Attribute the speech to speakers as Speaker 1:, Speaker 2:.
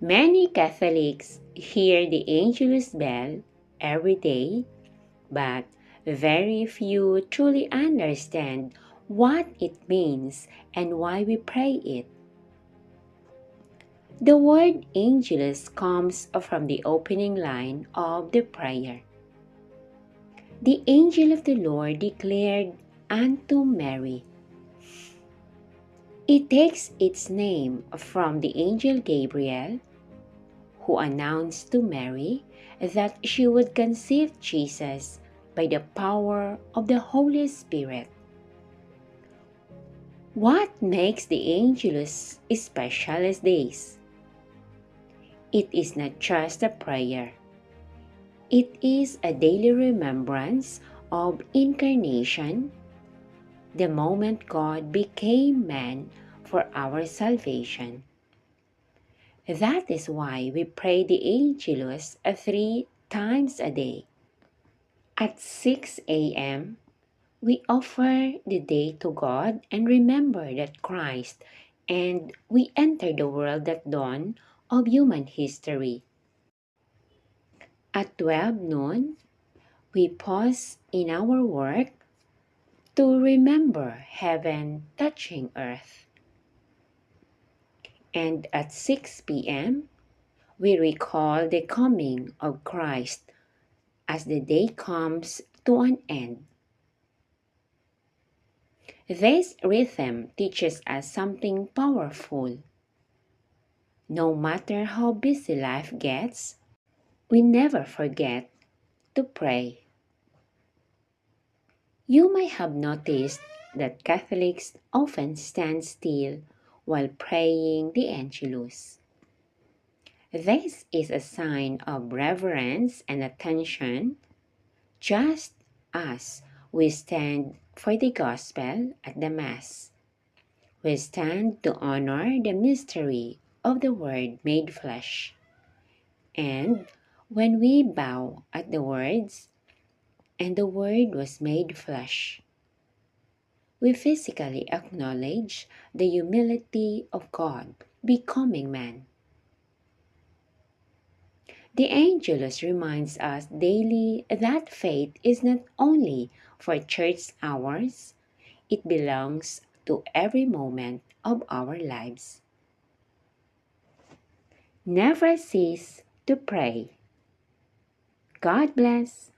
Speaker 1: Many Catholics hear the Angelus bell every day, but very few truly understand what it means and why we pray it. The word Angelus comes from the opening line of the prayer. The angel of the Lord declared unto Mary. It takes its name from the angel Gabriel, who announced to Mary that she would conceive Jesus by the power of the Holy Spirit. What makes the Angelus special is this: it is not just a prayer. It is a daily remembrance of incarnation, the moment God became man for our salvation. That is why we pray the Angelus 3 times a day. At 6 a.m., we offer the day to God and remember that Christ and we enter the world at dawn of human history. At 12 noon, we pause in our work to remember heaven touching earth. And at 6 p.m., we recall the coming of Christ as the day comes to an end. This rhythm teaches us something powerful. No matter how busy life gets, we never forget to pray. You may have noticed that Catholics often stand still while praying the Angelus. This is a sign of reverence and attention, just as we stand for the Gospel at the Mass. We stand to honor the mystery of the Word made flesh. And when we bow at the words, "and the Word was made flesh," we physically acknowledge the humility of God becoming man. The Angelus reminds us daily that faith is not only for church hours, it belongs to every moment of our lives. Never cease to pray. God bless.